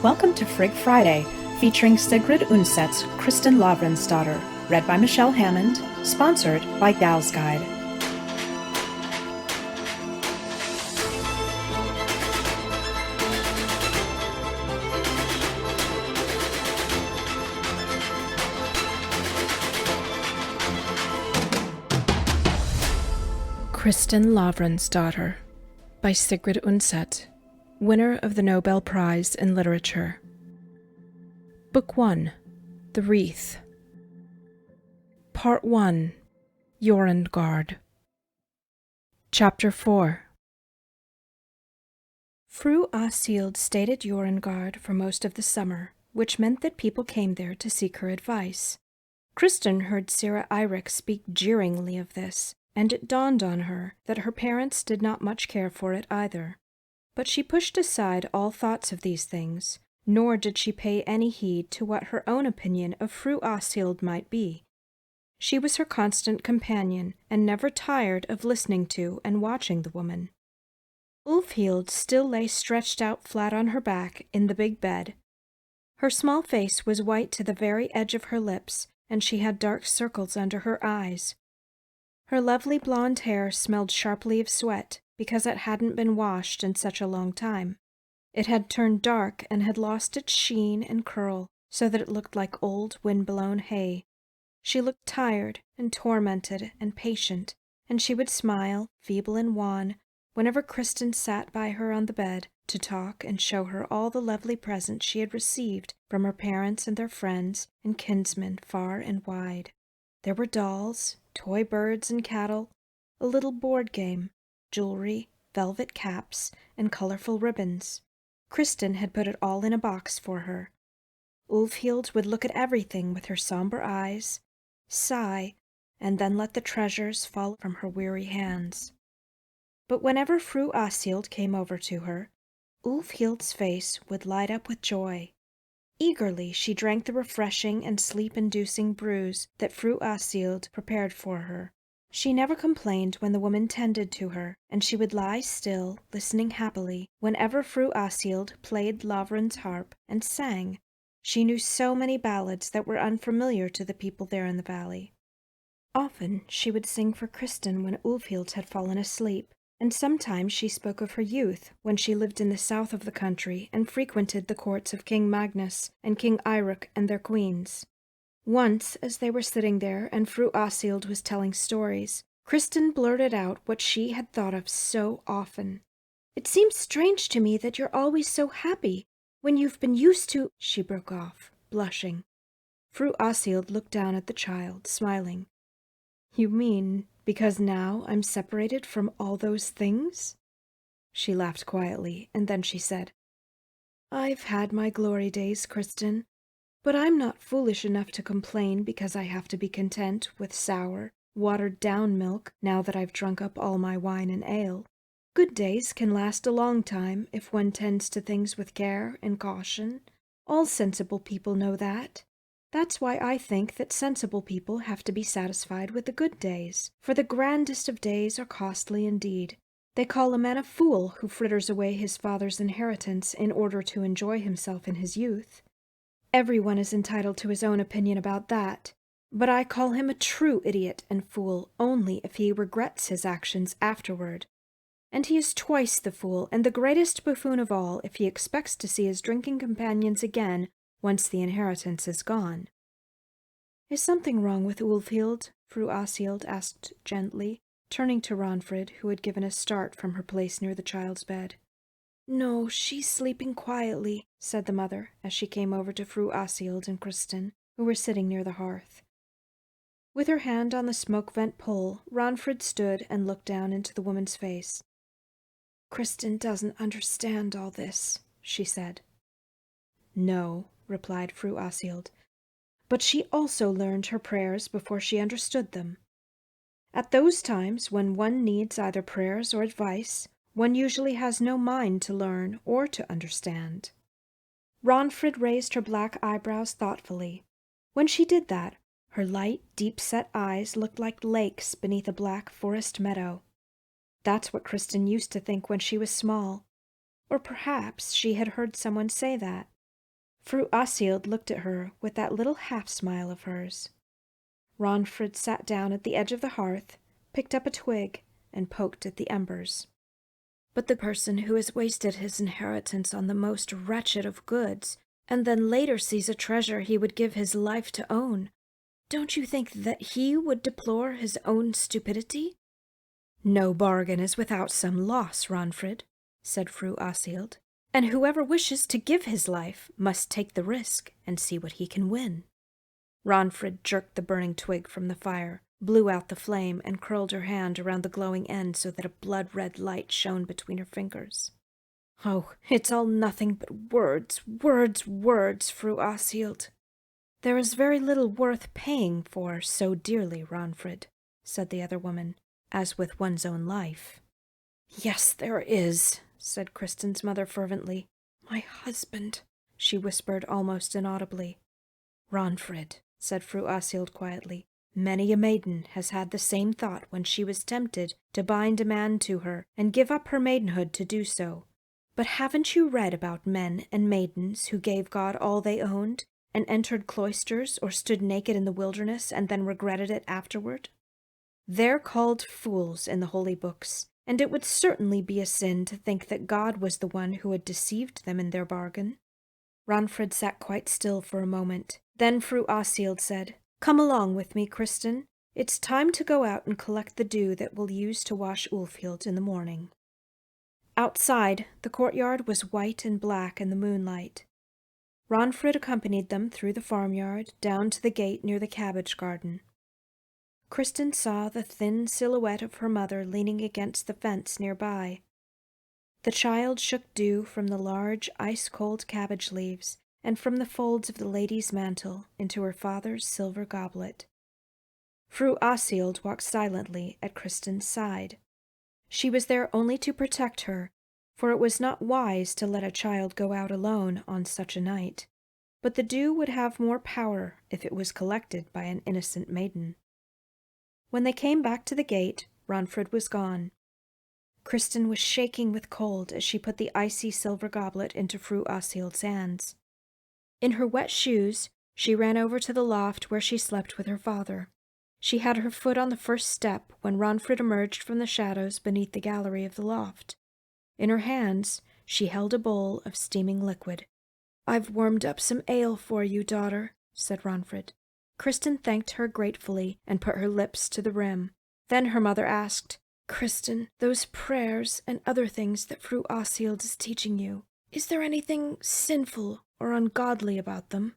Welcome to Frigg Friday, featuring Sigrid Undset's Kristin Lavransdatter, read by Michelle Hammond, sponsored by Gal's Guide. Kristin Lavransdatter by Sigrid Undset, winner of the Nobel Prize in Literature. Book 1, The Wreath. Part 1, Jorundgard. Chapter 4. Fru Åshild stayed at Jorundgard for most of the summer, which meant that people came there to seek her advice. Kristin heard Sira Eirik speak jeeringly of this, and it dawned on her that her parents did not much care for it either. But she pushed aside all thoughts of these things, nor did she pay any heed to what her own opinion of Fru Åshild might be. She was her constant companion, and never tired of listening to and watching the woman. Ulfhild still lay stretched out flat on her back in the big bed. Her small face was white to the very edge of her lips, and she had dark circles under her eyes. Her lovely blonde hair smelled sharply of sweat, because it hadn't been washed in such a long time. It had turned dark and had lost its sheen and curl, so that it looked like old wind-blown hay. She looked tired and tormented and patient, and she would smile, feeble and wan, whenever Kristin sat by her on the bed to talk and show her all the lovely presents she had received from her parents and their friends and kinsmen far and wide. There were dolls, toy birds and cattle, a little board game, jewelry, velvet caps, and colorful ribbons. Kristin had put it all in a box for her. Ulfhild would look at everything with her somber eyes, sigh, and then let the treasures fall from her weary hands. But whenever Fru Åshild came over to her, Ulfhild's face would light up with joy. Eagerly she drank the refreshing and sleep-inducing brews that Fru Åshild prepared for her. She never complained when the woman tended to her, and she would lie still, listening happily, whenever Fru Åshild played Lavrin's harp and sang. She knew so many ballads that were unfamiliar to the people there in the valley. Often she would sing for Kristin when Ulfhild had fallen asleep, and sometimes she spoke of her youth when she lived in the south of the country and frequented the courts of King Magnus and King Eirik and their queens. Once, as they were sitting there and Fru Åshild was telling stories, Kristin blurted out what she had thought of so often. "It seems strange to me that you're always so happy, when you've been used to—" She broke off, blushing. Fru Åshild looked down at the child, smiling. "You mean because now I'm separated from all those things?" She laughed quietly, and then she said, "I've had my glory days, Kristin, but I'm not foolish enough to complain because I have to be content with sour, watered-down milk now that I've drunk up all my wine and ale. Good days can last a long time if one tends to things with care and caution. All sensible people know that. That's why I think that sensible people have to be satisfied with the good days, for the grandest of days are costly indeed. They call a man a fool who fritters away his father's inheritance in order to enjoy himself in his youth. Everyone is entitled to his own opinion about that, but I call him a true idiot and fool only if he regrets his actions afterward. And he is twice the fool and the greatest buffoon of all if he expects to see his drinking companions again once the inheritance is gone." "Is something wrong with Ulfhild?" Fru Åshild asked gently, turning to Ragnfrid, who had given a start from her place near the child's bed. "No, she's sleeping quietly," said the mother, as she came over to Fru Åshild and Kristin, who were sitting near the hearth. With her hand on the smoke-vent pole, Ragnfrid stood and looked down into the woman's face. "Kristin doesn't understand all this," she said. "No," replied Fru Åshild, "but she also learned her prayers before she understood them. At those times when one needs either prayers or advice, one usually has no mind to learn or to understand." Ragnfrid raised her black eyebrows thoughtfully. When she did that, her light, deep-set eyes looked like lakes beneath a black forest meadow. That's what Kristin used to think when she was small. Or perhaps she had heard someone say that. Fru Åshild looked at her with that little half-smile of hers. Ronfrid sat down at the edge of the hearth, picked up a twig, and poked at the embers. "But the person who has wasted his inheritance on the most wretched of goods, and then later sees a treasure he would give his life to own, don't you think that he would deplore his own stupidity?" "No bargain is without some loss, Ronfrid," said Fru Åshild, "and whoever wishes to give his life must take the risk and see what he can win." Ronfrid jerked the burning twig from the fire, blew out the flame, and curled her hand around the glowing end so that a blood-red light shone between her fingers. "Oh, it's all nothing but words, words, words, Fru Åshild." "There is very little worth paying for so dearly, Ronfrid," said the other woman, "as with one's own life." "Yes, there is," said Kristin's mother fervently. "My husband," she whispered almost inaudibly. "Ronfrid," said Fru Åshild quietly, "many a maiden has had the same thought when she was tempted to bind a man to her and give up her maidenhood to do so. But haven't you read about men and maidens who gave God all they owned and entered cloisters or stood naked in the wilderness and then regretted it afterward? They're called fools in the holy books, and it would certainly be a sin to think that God was the one who had deceived them in their bargain." Ronfrid sat quite still for a moment. Then Fru Åshild said, "Come along with me, Kristin. It's time to go out and collect the dew that we'll use to wash Ulfhild in the morning." Outside, the courtyard was white and black in the moonlight. Ronfrid accompanied them through the farmyard, down to the gate near the cabbage garden. Kristin saw the thin silhouette of her mother leaning against the fence nearby. The child shook dew from the large, ice-cold cabbage leaves and from the folds of the lady's mantle into her father's silver goblet. Fru Åshild walked silently at Kristin's side. She was there only to protect her, for it was not wise to let a child go out alone on such a night. But the dew would have more power if it was collected by an innocent maiden. When they came back to the gate, Ronfrid was gone. Kristin was shaking with cold as she put the icy silver goblet into Fru Åshild's hands. In her wet shoes, she ran over to the loft where she slept with her father. She had her foot on the first step when Ronfrid emerged from the shadows beneath the gallery of the loft. In her hands, she held a bowl of steaming liquid. "I've warmed up some ale for you, daughter," said Ronfrid. Kristin thanked her gratefully and put her lips to the rim. Then her mother asked, "Kristin, those prayers and other things that Fru Åshild is teaching you, is there anything sinful or ungodly about them?"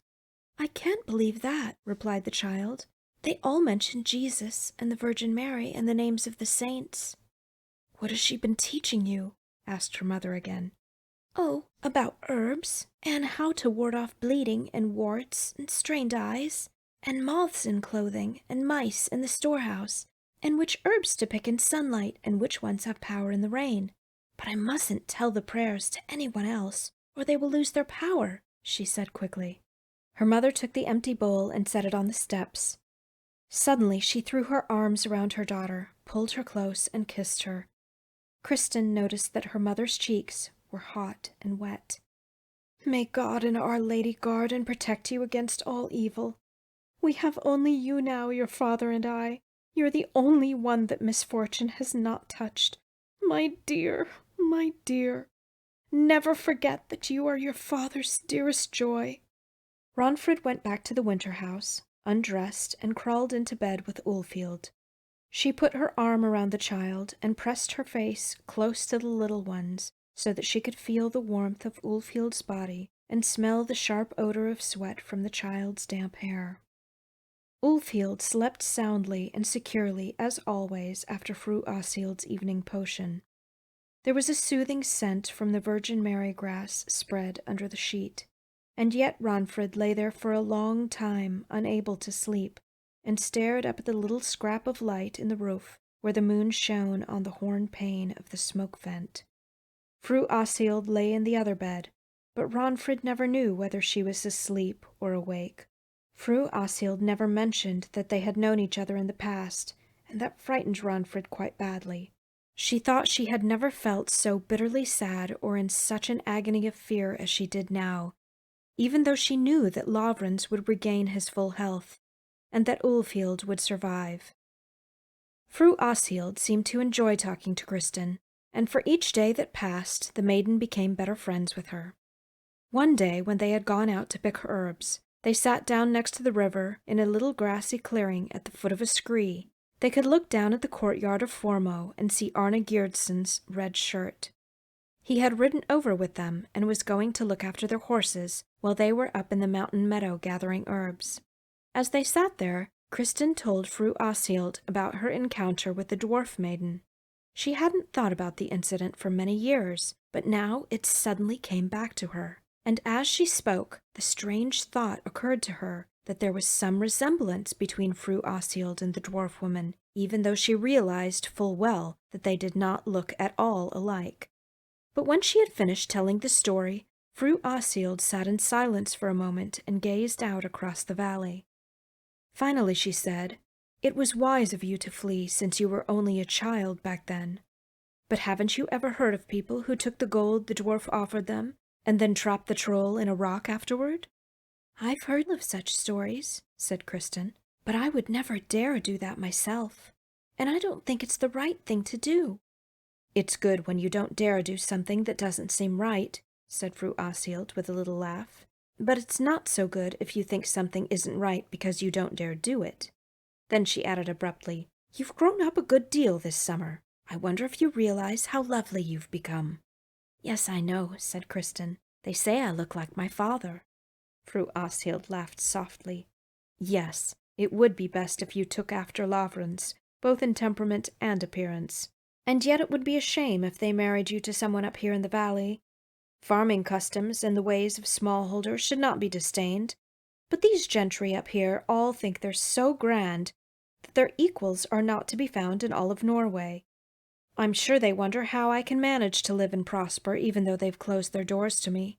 "I can't believe that," replied the child. "They all mention Jesus and the Virgin Mary and the names of the saints." "What has she been teaching you?" asked her mother again. "Oh, about herbs, and how to ward off bleeding and warts and strained eyes, and moths in clothing and mice in the storehouse, and which herbs to pick in sunlight and which ones have power in the rain. But I mustn't tell the prayers to anyone else, or they will lose their power," she said quickly. Her mother took the empty bowl and set it on the steps. Suddenly she threw her arms around her daughter, pulled her close, and kissed her. Kristin noticed that her mother's cheeks were hot and wet. "May God and Our Lady guard and protect you against all evil. We have only you now, your father and I. You're the only one that misfortune has not touched. My dear, my dear. Never forget that you are your father's dearest joy." Ronfrid went back to the winter house, undressed, and crawled into bed with Ulfhild. She put her arm around the child and pressed her face close to the little one's so that she could feel the warmth of Ulfhild's body and smell the sharp odor of sweat from the child's damp hair. Ulfhild slept soundly and securely as always after Fru Åshild's evening potion. There was a soothing scent from the Virgin Mary grass spread under the sheet, and yet Ronfrid lay there for a long time, unable to sleep, and stared up at the little scrap of light in the roof where the moon shone on the horn pane of the smoke vent. Fru Åshild lay in the other bed, but Ronfrid never knew whether she was asleep or awake. Fru Åshild never mentioned that they had known each other in the past, and that frightened Ronfrid quite badly. She thought she had never felt so bitterly sad or in such an agony of fear as she did now. even though she knew that Lavrans would regain his full health, and that Ulfield would survive. Fru Åshild seemed to enjoy talking to Kristin, and for each day that passed the maiden became better friends with her. One day, when they had gone out to pick herbs, they sat down next to the river in a little grassy clearing at the foot of a scree. They could look down at the courtyard of Formo and see Arne Gjerdson's red shirt. He had ridden over with them and was going to look after their horses while they were up in the mountain meadow gathering herbs. As they sat there, Kristin told Fru Åshild about her encounter with the dwarf maiden. She hadn't thought about the incident for many years, but now it suddenly came back to her. And as she spoke, the strange thought occurred to her that there was some resemblance between Fru Åshild and the dwarf woman, even though she realized full well that they did not look at all alike. But when she had finished telling the story, Fru Åshild sat in silence for a moment and gazed out across the valley. Finally she said, "It was wise of you to flee since you were only a child back then. But haven't you ever heard of people who took the gold the dwarf offered them and then trapped the troll in a rock afterward?" "I've heard of such stories," said Kristin, "but I would never dare do that myself, and I don't think it's the right thing to do." "It's good when you don't dare do something that doesn't seem right," said Fru Åshild with a little laugh. "But it's not so good if you think something isn't right because you don't dare do it." Then she added abruptly, "You've grown up a good deal this summer. I wonder if you realize how lovely you've become." "Yes, I know," said Kristin. "They say I look like my father." Fru Åshild laughed softly. "Yes, it would be best if you took after Lavrans, both in temperament and appearance. And yet it would be a shame if they married you to someone up here in the valley. Farming customs and the ways of smallholders should not be disdained, but these gentry up here all think they're so grand that their equals are not to be found in all of Norway. I'm sure they wonder how I can manage to live and prosper even though they've closed their doors to me.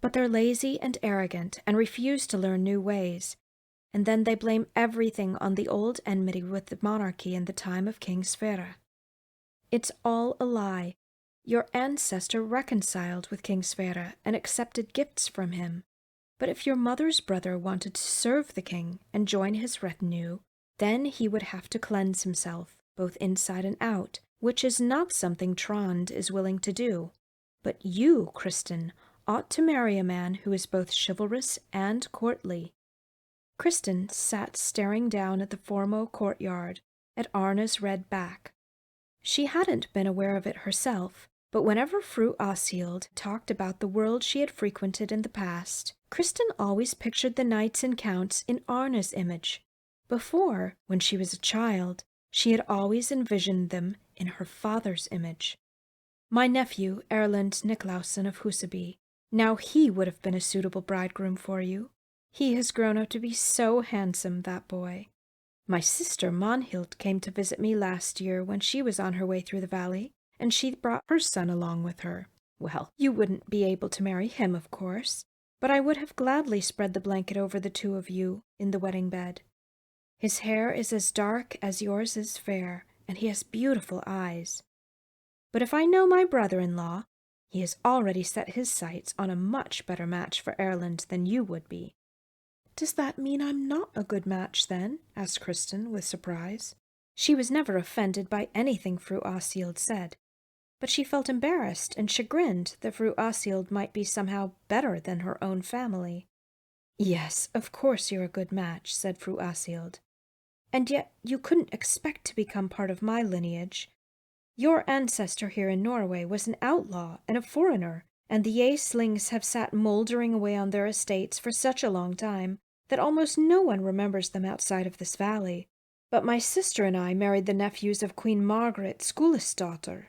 But they're lazy and arrogant and refuse to learn new ways, and then they blame everything on the old enmity with the monarchy in the time of King Sverre. It's all a lie. Your ancestor reconciled with King Sverre and accepted gifts from him. But if your mother's brother wanted to serve the king and join his retinue, then he would have to cleanse himself, both inside and out, which is not something Trond is willing to do. But you, Kristin, ought to marry a man who is both chivalrous and courtly." Kristin sat staring down at the Formo courtyard, at Arna's red back. She hadn't been aware of it herself, but whenever Fru Åshild talked about the world she had frequented in the past, Kristin always pictured the knights and counts in Arna's image. Before, when she was a child, she had always envisioned them in her father's image. "My nephew, Erlend Niklausen of Huseby. Now he would have been a suitable bridegroom for you. He has grown up to be so handsome, that boy. My sister Monhild came to visit me last year when she was on her way through the valley, and she brought her son along with her. Well, you wouldn't be able to marry him, of course, but I would have gladly spread the blanket over the two of you in the wedding bed. His hair is as dark as yours is fair, and he has beautiful eyes. But if I know my brother-in-law, he has already set his sights on a much better match for Erlend than you would be." "Does that mean I'm not a good match, then?" asked Kristin with surprise. She was never offended by anything Fru Åshild said, but she felt embarrassed and chagrined that Fru Åshild might be somehow better than her own family. "Yes, of course you're a good match," said Fru Åshild. "And yet you couldn't expect to become part of my lineage. Your ancestor here in Norway was an outlaw and a foreigner, and the Aeslings have sat mouldering away on their estates for such a long time that almost no one remembers them outside of this valley. But my sister and I married the nephews of Queen Margaret Skulisdottir."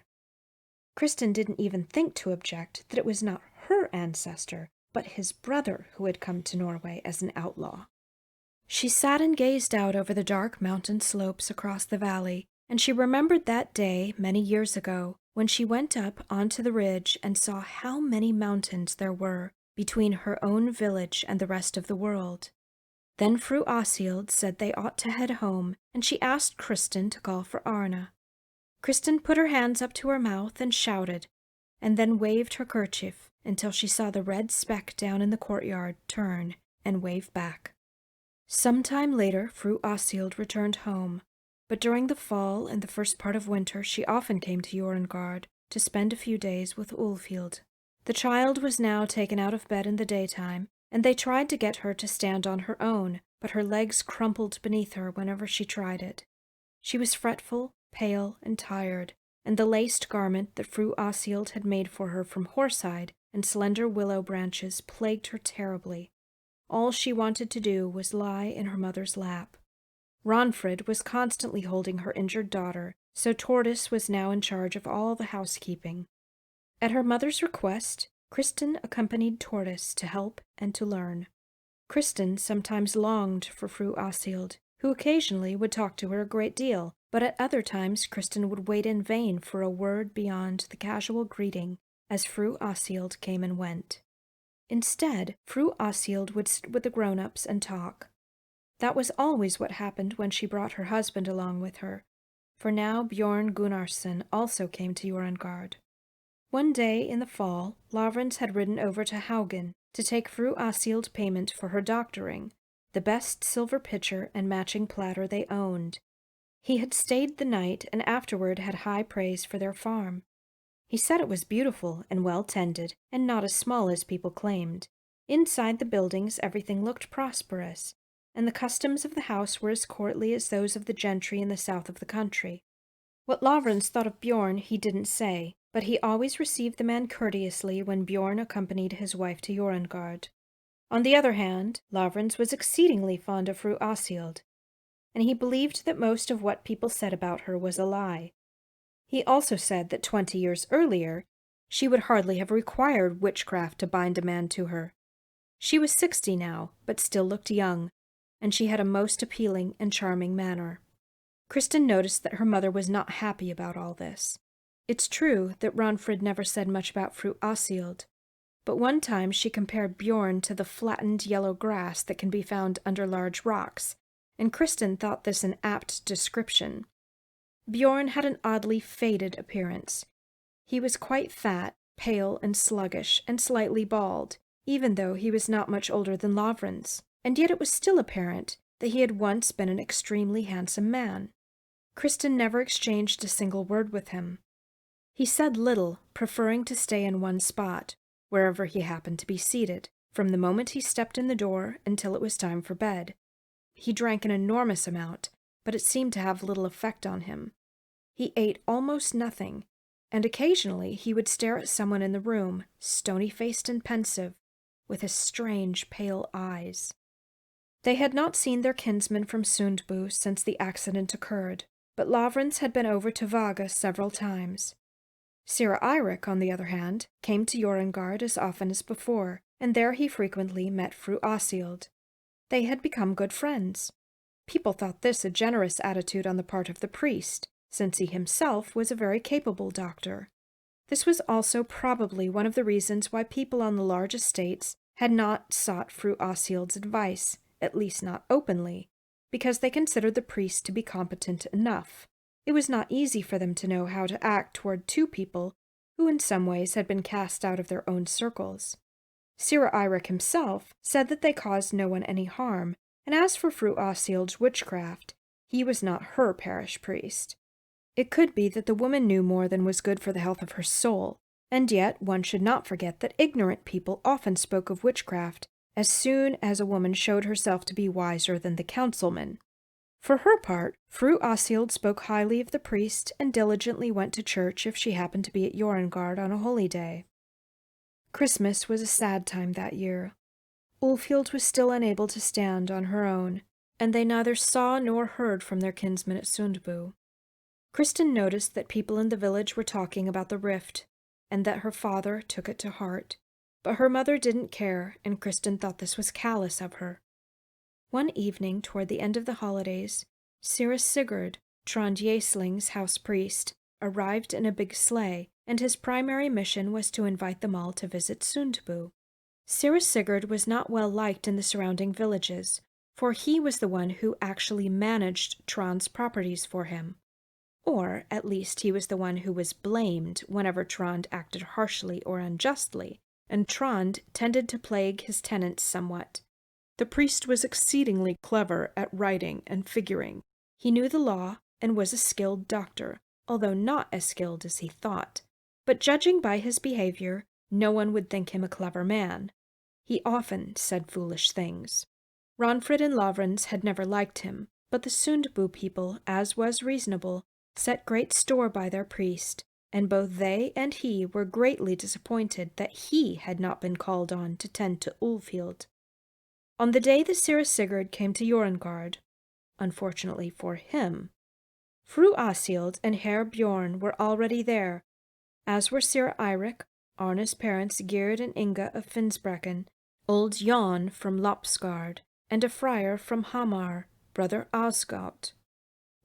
Kristin didn't even think to object that it was not her ancestor, but his brother who had come to Norway as an outlaw. She sat and gazed out over the dark mountain slopes across the valley, and she remembered that day many years ago when she went up onto the ridge and saw how many mountains there were between her own village and the rest of the world. Then Fru Åshild said they ought to head home, and she asked Kristin to call for Arna. Kristin put her hands up to her mouth and shouted, and then waved her kerchief, until she saw the red speck down in the courtyard turn and wave back. Some time later, Fru Åshild returned home, but during the fall and the first part of winter she often came to Jorungard to spend a few days with Ulfhild. The child was now taken out of bed in the daytime, and they tried to get her to stand on her own, but her legs crumpled beneath her whenever she tried it. She was fretful, pale, and tired, and the laced garment that Fru Åshild had made for her from horsehide and slender willow branches plagued her terribly. All she wanted to do was lie in her mother's lap. Ronfrid was constantly holding her injured daughter, so Tortoise was now in charge of all the housekeeping. At her mother's request, Kristin accompanied Tortoise to help and to learn. Kristin sometimes longed for Fru Åshild, who occasionally would talk to her a great deal, but at other times Kristin would wait in vain for a word beyond the casual greeting as Fru Åshild came and went. Instead, Fru Åshild would sit with the grown-ups and talk. That was always what happened when she brought her husband along with her, for now Bjorn Gunnarsson also came to Jorungard. One day in the fall, Lavrans had ridden over to Haugen to take Fru Åshild payment for her doctoring, the best silver pitcher and matching platter they owned. He had stayed the night and afterward had high praise for their farm. He said it was beautiful and well tended, and not as small as people claimed. Inside the buildings everything looked prosperous, and the customs of the house were as courtly as those of the gentry in the south of the country. What Lavrans thought of Bjorn he didn't say, but he always received the man courteously when Bjorn accompanied his wife to Jorungard. On the other hand, Lavrans was exceedingly fond of Fru Åshild, and he believed that most of what people said about her was a lie. He also said that 20 years earlier she would hardly have required witchcraft to bind a man to her. She was 60 now, but still looked young, and she had a most appealing and charming manner. Kristin noticed that her mother was not happy about all this. It's true that Ronfrid never said much about Fru Åshild, but one time she compared Bjorn to the flattened yellow grass that can be found under large rocks, and Kristin thought this an apt description. Bjorn had an oddly faded appearance. He was quite fat, pale and sluggish, and slightly bald, even though he was not much older than Lavrans, and yet it was still apparent that he had once been an extremely handsome man. Kristin never exchanged a single word with him. He said little, preferring to stay in one spot, wherever he happened to be seated, from the moment he stepped in the door until it was time for bed. He drank an enormous amount, but it seemed to have little effect on him. He ate almost nothing, and occasionally he would stare at someone in the room, stony-faced and pensive, with his strange, pale eyes. They had not seen their kinsman from Sundbu since the accident occurred, but Lavrans had been over to Vaga several times. Sira Eirik, on the other hand, came to Jorungard as often as before, and there he frequently met Fru Åshild. They had become good friends. People thought this a generous attitude on the part of the priest, since he himself was a very capable doctor. This was also probably one of the reasons why people on the large estates had not sought Fru Åshild's advice, at least not openly, because they considered the priest to be competent enough. It was not easy for them to know how to act toward two people who in some ways had been cast out of their own circles. Sira Eirik himself said that they caused no one any harm, and as for Fru Åshild's witchcraft, he was not her parish priest. It could be that the woman knew more than was good for the health of her soul, and yet one should not forget that ignorant people often spoke of witchcraft as soon as a woman showed herself to be wiser than the councilman. For her part, Fru Åshild spoke highly of the priest and diligently went to church if she happened to be at Jorungard on a holy day. Christmas was a sad time that year. Ulfhild was still unable to stand on her own, and they neither saw nor heard from their kinsman at Sundbu. Kristin noticed that people in the village were talking about the rift, and that her father took it to heart, but her mother didn't care, and Kristin thought this was callous of her. One evening, toward the end of the holidays, Sira Sigurd, Trond Yesling's house priest, arrived in a big sleigh, and his primary mission was to invite them all to visit Sundbu. Sira Sigurd was not well liked in the surrounding villages, for he was the one who actually managed Trond's properties for him. Or, at least, he was the one who was blamed whenever Trond acted harshly or unjustly, and Trond tended to plague his tenants somewhat. The priest was exceedingly clever at writing and figuring. He knew the law and was a skilled doctor, although not as skilled as he thought. But judging by his behavior, no one would think him a clever man. He often said foolish things. Ronfrid and Lavrans had never liked him, but the Sundbu people, as was reasonable, set great store by their priest, and both they and he were greatly disappointed that he had not been called on to tend to Ulfhild. On the day that Sira Sigurd came to Jorungard, unfortunately for him, Fru Åshild and Herr Bjorn were already there, as were Sira Eirik, Arne's parents Gerd and Inga of Finnsbrecken, old Jan from Lopsgard, and a friar from Hamar, brother Osgout.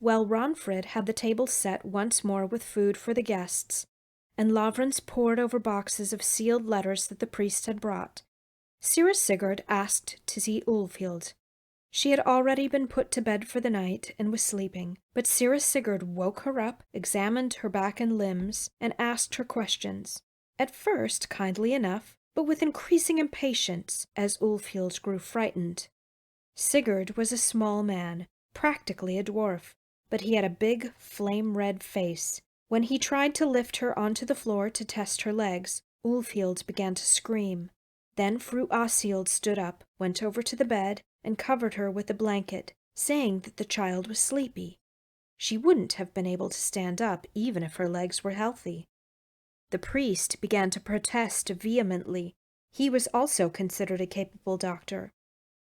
Well, Ronfrid had the table set once more with food for the guests, and Lavrans pored over boxes of sealed letters that the priest had brought. Sira Sigurd asked to see Ulfhild. She had already been put to bed for the night and was sleeping, but Sira Sigurd woke her up, examined her back and limbs, and asked her questions. At first kindly enough, but with increasing impatience as Ulfhild grew frightened. Sigurd was a small man, practically a dwarf, but he had a big, flame-red face. When he tried to lift her onto the floor to test her legs, Ulfhild began to scream. Then Fru Åshild stood up, went over to the bed, and covered her with a blanket, saying that the child was sleepy. She wouldn't have been able to stand up even if her legs were healthy. The priest began to protest vehemently. He was also considered a capable doctor.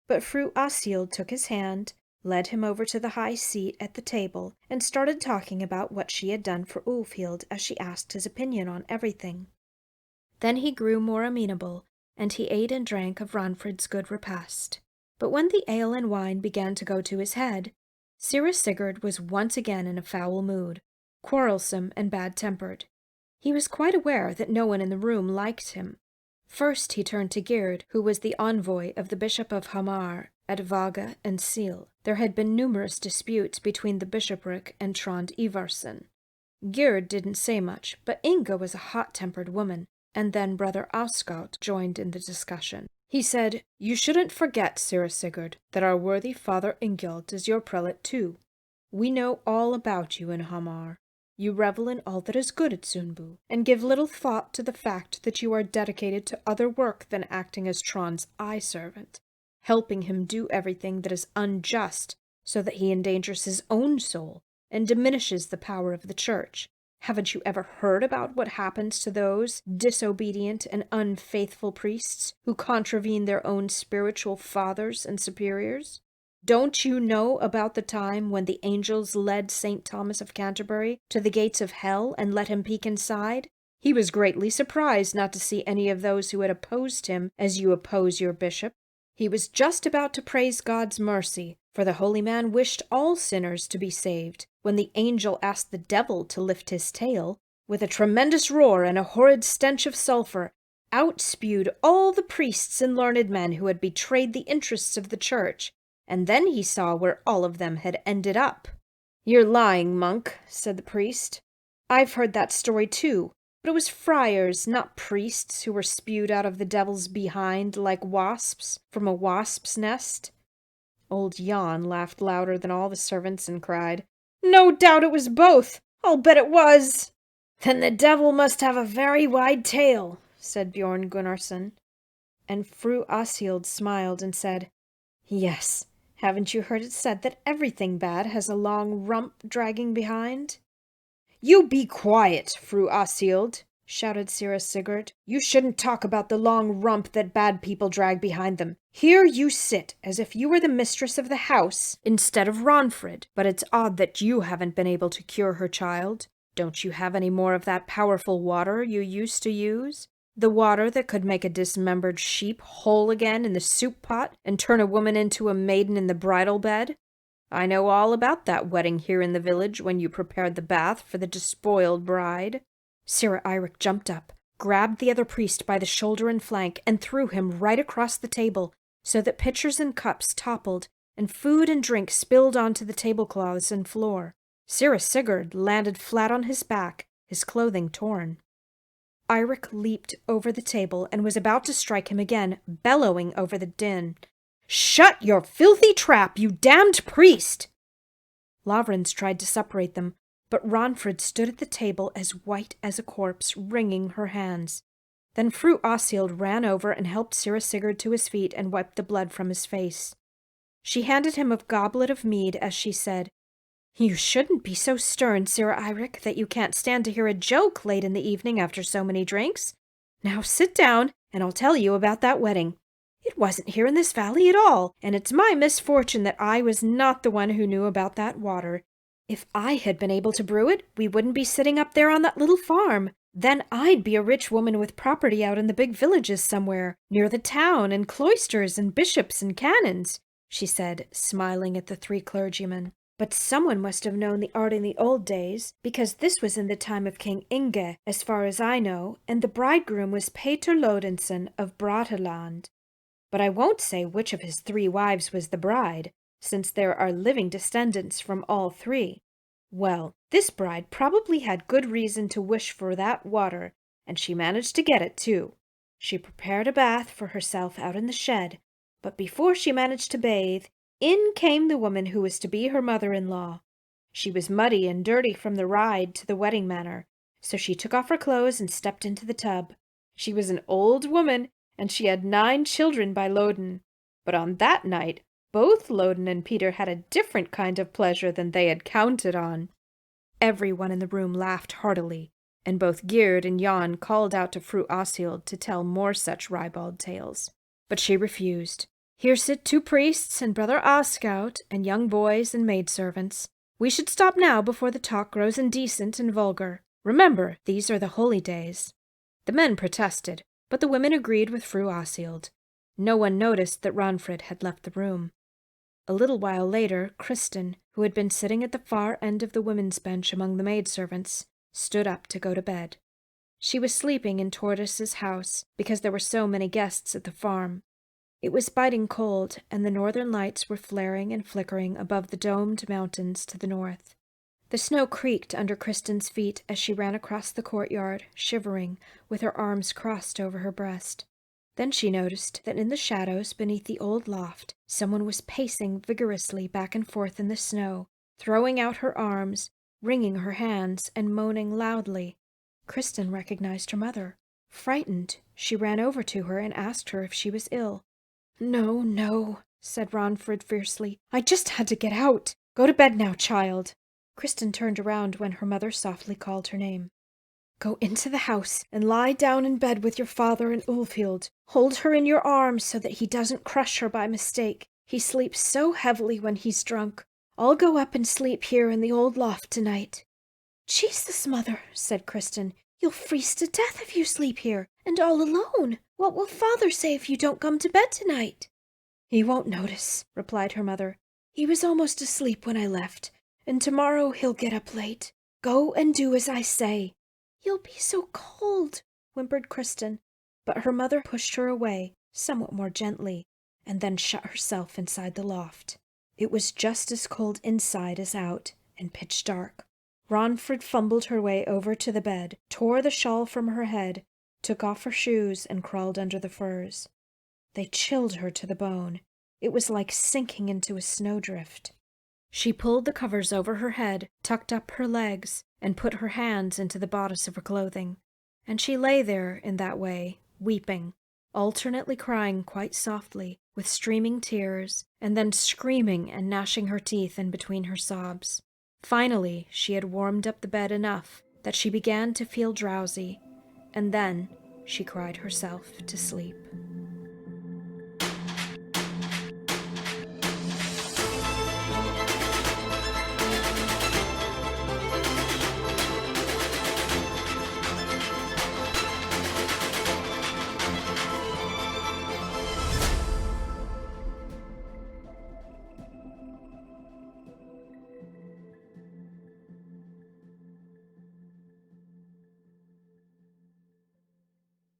But Fru Åshild took his hand, led him over to the high seat at the table, and started talking about what she had done for Ulfhild as she asked his opinion on everything. Then he grew more amenable, and he ate and drank of Ronfrid's good repast. But when the ale and wine began to go to his head, Sira Sigurd was once again in a foul mood, quarrelsome and bad-tempered. He was quite aware that no one in the room liked him. First he turned to Gerd, who was the envoy of the Bishop of Hamar at Vaga and Seal. There had been numerous disputes between the bishopric and Trond Ivarsson. Gerd didn't say much, but Inga was a hot-tempered woman, and then brother Osgout joined in the discussion. He said, "You shouldn't forget, Sira Sigurd, that our worthy father Ingjald is your prelate too. We know all about you in Hamar. You revel in all that is good at Sundbu, and give little thought to the fact that you are dedicated to other work than acting as Trond's eye-servant, helping him do everything that is unjust so that he endangers his own soul and diminishes the power of the church. Haven't you ever heard about what happens to those disobedient and unfaithful priests who contravene their own spiritual fathers and superiors? Don't you know about the time when the angels led St. Thomas of Canterbury to the gates of hell and let him peek inside? He was greatly surprised not to see any of those who had opposed him as you oppose your bishop. He was just about to praise God's mercy, for the holy man wished all sinners to be saved, when the angel asked the devil to lift his tail. With a tremendous roar and a horrid stench of sulphur, out spewed all the priests and learned men who had betrayed the interests of the church, and then he saw where all of them had ended up." "You're lying, monk," said the priest. "I've heard that story too, but it was friars, not priests, who were spewed out of the devil's behind like wasps from a wasp's nest." Old Jan laughed louder than all the servants and cried, "No doubt it was both! I'll bet it was!" "Then the devil must have a very wide tail," said Bjorn Gunnarsson. And Fru Åshild smiled and said, "Yes, haven't you heard it said that everything bad has a long rump dragging behind?" "You be quiet, Fru Åshild," shouted Sira Sigurd. "You shouldn't talk about the long rump that bad people drag behind them. Here you sit as if you were the mistress of the house instead of Ronfrid. But it's odd that you haven't been able to cure her child. Don't you have any more of that powerful water you used to use? The water that could make a dismembered sheep whole again in the soup pot and turn a woman into a maiden in the bridal bed? I know all about that wedding here in the village when you prepared the bath for the despoiled bride." Sira Eirik jumped up, grabbed the other priest by the shoulder and flank, and threw him right across the table, so that pitchers and cups toppled, and food and drink spilled onto the tablecloths and floor. Sira Sigurd landed flat on his back, his clothing torn. Eirik leaped over the table and was about to strike him again, bellowing over the din. "Shut your filthy trap, you damned priest!" Lavrans tried to separate them, but Ronfrid stood at the table as white as a corpse, wringing her hands. Then Fru Åshild ran over and helped Sira Sigurd to his feet and wiped the blood from his face. She handed him a goblet of mead as she said, "You shouldn't be so stern, Sira Eirik, that you can't stand to hear a joke late in the evening after so many drinks. Now sit down, and I'll tell you about that wedding. It wasn't here in this valley at all, and it's my misfortune that I was not the one who knew about that water. If I had been able to brew it, we wouldn't be sitting up there on that little farm. Then I'd be a rich woman with property out in the big villages somewhere, near the town, and cloisters and bishops and canons," she said, smiling at the 3 clergymen. "But someone must have known the art in the old days, because this was in the time of King Inge, as far as I know, and the bridegroom was Peter Lodinson of Brateland. But I won't say which of his 3 wives was the bride, since there are living descendants from all 3. Well, this bride probably had good reason to wish for that water, and she managed to get it too. She prepared a bath for herself out in the shed, but before she managed to bathe, in came the woman who was to be her mother-in-law. She was muddy and dirty from the ride to the wedding manor, so she took off her clothes and stepped into the tub. She was an old woman, and she had 9 children by Lodin. But on that night, both Lodin and Peter had a different kind of pleasure than they had counted on." Everyone in the room laughed heartily, and both Gerd and Jan called out to Fru Åshild to tell more such ribald tales. But she refused. "Here sit 2 priests and Brother Oscout, and young boys and maidservants. We should stop now before the talk grows indecent and vulgar. Remember, these are the holy days." The men protested, but the women agreed with Fru Åshild. No one noticed that Ronfrid had left the room. A little while later, Kristin, who had been sitting at the far end of the women's bench among the maidservants, stood up to go to bed. She was sleeping in Tortoise's house, because there were so many guests at the farm. It was biting cold, and the northern lights were flaring and flickering above the domed mountains to the north. The snow creaked under Kristin's feet as she ran across the courtyard, shivering, with her arms crossed over her breast. Then she noticed that in the shadows beneath the old loft, someone was pacing vigorously back and forth in the snow, throwing out her arms, wringing her hands, and moaning loudly. Kristin recognized her mother. Frightened, she ran over to her and asked her if she was ill. "No, no," said Ronfrid fiercely. "I just had to get out. Go to bed now, child." Kristin turned around when her mother softly called her name. "Go into the house and lie down in bed with your father and Ulfhild. Hold her in your arms so that he doesn't crush her by mistake. He sleeps so heavily when he's drunk. I'll go up and sleep here in the old loft tonight." "Jesus, mother," said Kristin, "you'll freeze to death if you sleep here, and all alone. What will father say if you don't come to bed tonight?" "He won't notice," replied her mother. "He was almost asleep when I left, and tomorrow he'll get up late. Go and do as I say." "You'll be so cold," whimpered Kristin, but her mother pushed her away, somewhat more gently, and then shut herself inside the loft. It was just as cold inside as out, and pitch dark. Ronfrid fumbled her way over to the bed, tore the shawl from her head, took off her shoes, and crawled under the furs. They chilled her to the bone. It was like sinking into a snowdrift. She pulled the covers over her head, tucked up her legs, and put her hands into the bodice of her clothing. And she lay there in that way, weeping, alternately crying quite softly, with streaming tears, and then screaming and gnashing her teeth in between her sobs. Finally, she had warmed up the bed enough that she began to feel drowsy, and then she cried herself to sleep.